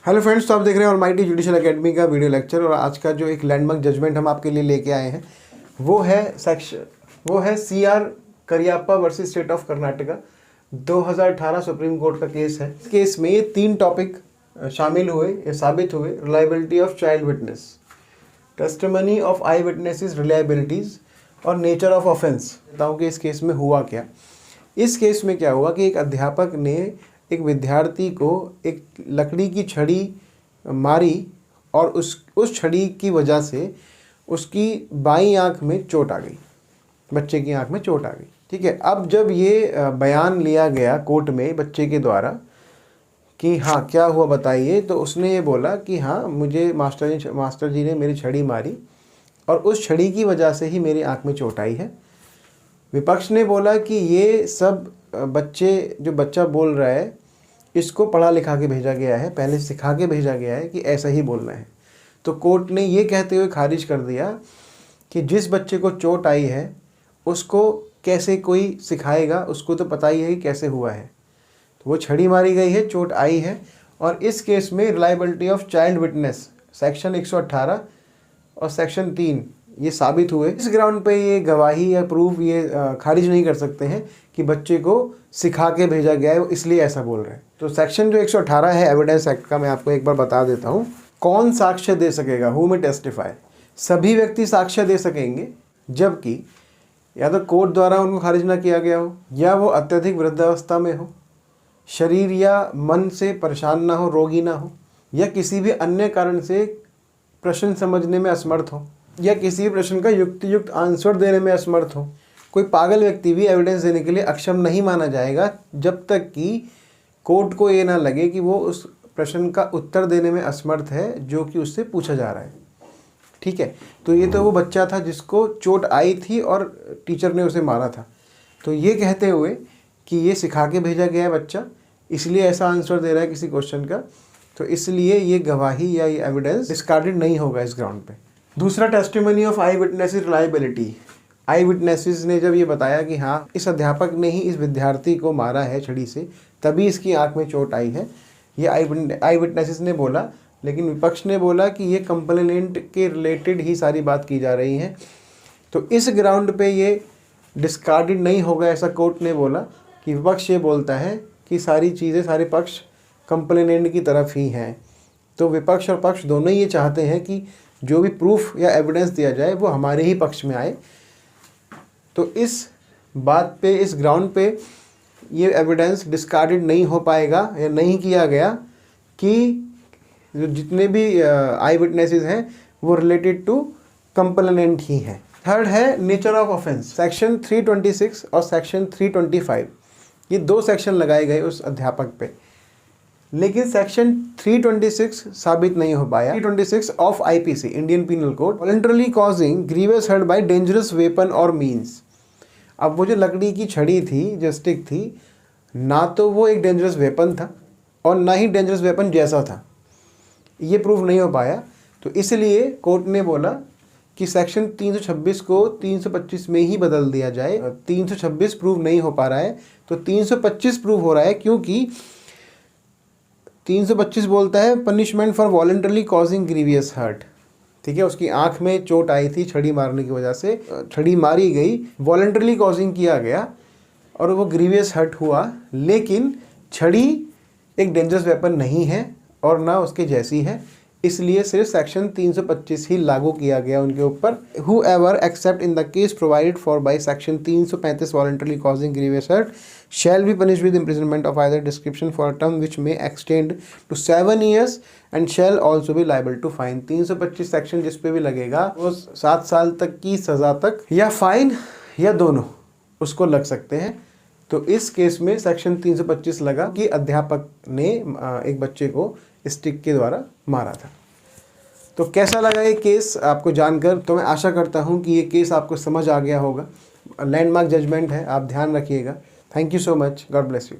Hello friends, तो आप देख रहे हैं ऑलमाइटी जुडिशियल एकेडमी का वीडियो लेक्चर। और आज का जो एक लैंडमार्क जजमेंट हम आपके लिए लेके आए हैं वो है CR Cariappa versus state of Karnataka 2018 supreme court का केस है। इस केस में ये 3 टॉपिक शामिल हुए या साबित हुए। Reliability of child witness, testimony of eye witnesses reliabilities और नेचर ऑफ ऑफेंस। बताऊँ कि इस केस में हुआ क्या। इस केस में क्या हुआ कि एक अध्यापक ने एक विद्यार्थी को एक लकड़ी की छड़ी मारी और उस छड़ी की वजह से उसकी बाईं आंख में चोट आ गई, बच्चे की आंख में चोट आ गई। ठीक है, अब जब ये बयान लिया गया कोर्ट में बच्चे के द्वारा कि हाँ क्या हुआ बताइए, तो उसने ये बोला कि हाँ मुझे मास्टर जी ने मेरी छड़ी मारी और उस छड़ी की वजह से ही मेरी आंख में चोट आई है। विपक्ष ने बोला कि ये सब जो बच्चा बोल रहा है इसको पढ़ा लिखा के भेजा गया है, पहले सिखा के भेजा गया है कि ऐसा ही बोलना है। तो कोर्ट ने ये कहते हुए खारिज कर दिया कि जिस बच्चे को चोट आई है उसको कैसे कोई सिखाएगा, उसको तो पता ही है कि कैसे हुआ है। तो वो छड़ी मारी गई है, चोट आई है। और इस केस में reliability of child witness section 118 और सेक्शन 3 ये साबित हुए। इस ग्राउंड पे ये गवाही या प्रूफ ये खारिज नहीं कर सकते हैं कि बच्चे को सिखा के भेजा गया है, इसलिए ऐसा बोल रहे हैं। तो सेक्शन जो 118 है एविडेंस एक्ट का, मैं आपको एक बार बता देता हूँ। कौन साक्ष्य दे सकेगा, हु में टेस्टिफाई, सभी व्यक्ति साक्ष्य दे सकेंगे जबकि या तो कोर्ट द्वारा उनको खारिज ना किया गया हो, या वो अत्यधिक वृद्धावस्था में हो, शरीर या मन से परेशान ना हो, रोगी ना हो, या किसी भी अन्य कारण से प्रश्न समझने में असमर्थ हो, या किसी भी प्रश्न का युक्त आंसर देने में असमर्थ हो। कोई पागल व्यक्ति भी एविडेंस देने के लिए अक्षम नहीं माना जाएगा जब तक कि कोर्ट को ये ना लगे कि वो उस प्रश्न का उत्तर देने में असमर्थ है जो कि उससे पूछा जा रहा है। ठीक है, तो ये तो वो बच्चा था जिसको चोट आई थी और टीचर ने उसे मारा था। तो ये कहते हुए कि ये सिखा के भेजा गया है बच्चा, इसलिए ऐसा आंसर दे रहा है किसी क्वेश्चन का, तो इसलिए ये गवाही या ये एविडेंस डिस्कार्डेड नहीं होगा इस ग्राउंड पे। दूसरा, testimony of eye witnesses reliability. I witnesses ने जब ये बताया कि हाँ इस अध्यापक ने ही इस विद्यार्थी को मारा है छड़ी से, तभी इसकी आंख में चोट आई है, ये आई विटनेसेस ने बोला। लेकिन विपक्ष ने बोला कि ये कंप्लेनेंट के रिलेटेड ही सारी बात की जा रही है, तो इस ग्राउंड पे ये डिस्कार्डेड नहीं होगा, ऐसा कोर्ट ने बोला। कि विपक्ष ये बोलता है कि सारी चीज़ें, सारे पक्ष कंप्लेनेंट की तरफ ही हैं। तो विपक्ष और पक्ष दोनों ही ये चाहते हैं कि जो भी प्रूफ या एविडेंस दिया जाए वो हमारे ही पक्ष में आए। तो इस बात पे, इस ग्राउंड पे ये एविडेंस डिस्कार्डेड नहीं हो पाएगा या नहीं किया गया कि जो जितने भी आई विटनेसेस हैं वो रिलेटेड टू कंप्लेनेंट ही हैं। थर्ड है नेचर ऑफ ऑफेंस, सेक्शन 326 और सेक्शन 325। ये 2 सेक्शन लगाए गए उस अध्यापक पे, लेकिन सेक्शन 326 साबित नहीं हो पाया। 326 of IPC Indian penal code, voluntarily causing grievous hurt by dangerous weapon और मीन्स। अब वो जो लकड़ी की छड़ी थी, जो स्टिक थी, ना तो वो एक डेंजरस वेपन था और ना ही डेंजरस वेपन जैसा था, ये प्रूफ नहीं हो पाया। तो इसलिए कोर्ट ने बोला कि सेक्शन 326 को 325 में ही बदल दिया जाए। 326 प्रूव नहीं हो पा रहा है तो 325 प्रूव हो रहा है, क्योंकि 325 बोलता है punishment for voluntarily causing grievous hurt. ठीक है, उसकी आंख में चोट आई थी छड़ी मारने की वजह से, छड़ी मारी गई, वॉलंटरली कॉजिंग किया गया और वो ग्रीवियस हर्ट हुआ। लेकिन छड़ी एक डेंजरस वेपन नहीं है और ना उसके जैसी है, इसलिए सिर्फ सेक्शन 325 ही लागू किया गया उनके ऊपर। Whoever except in the case provided for by section 335 voluntarily causing grievous hurt shall be punished with imprisonment of either description for a term which may extend to 7 years and shall also be liable to fine। 325 section जिस पे भी लगेगा वो 7 साल तक की सजा तक या फाइन या दोनों उसको लग सकते हैं। तो इस केस में सेक्शन 325 लगा कि अध्यापक ने एक बच्चे को स्टिक के द्वारा मारा था। तो कैसा लगा ये केस आपको जानकर? तो मैं आशा करता हूँ कि ये केस आपको समझ आ गया होगा। लैंडमार्क जजमेंट है, आप ध्यान रखिएगा। Thank you so much, God bless you.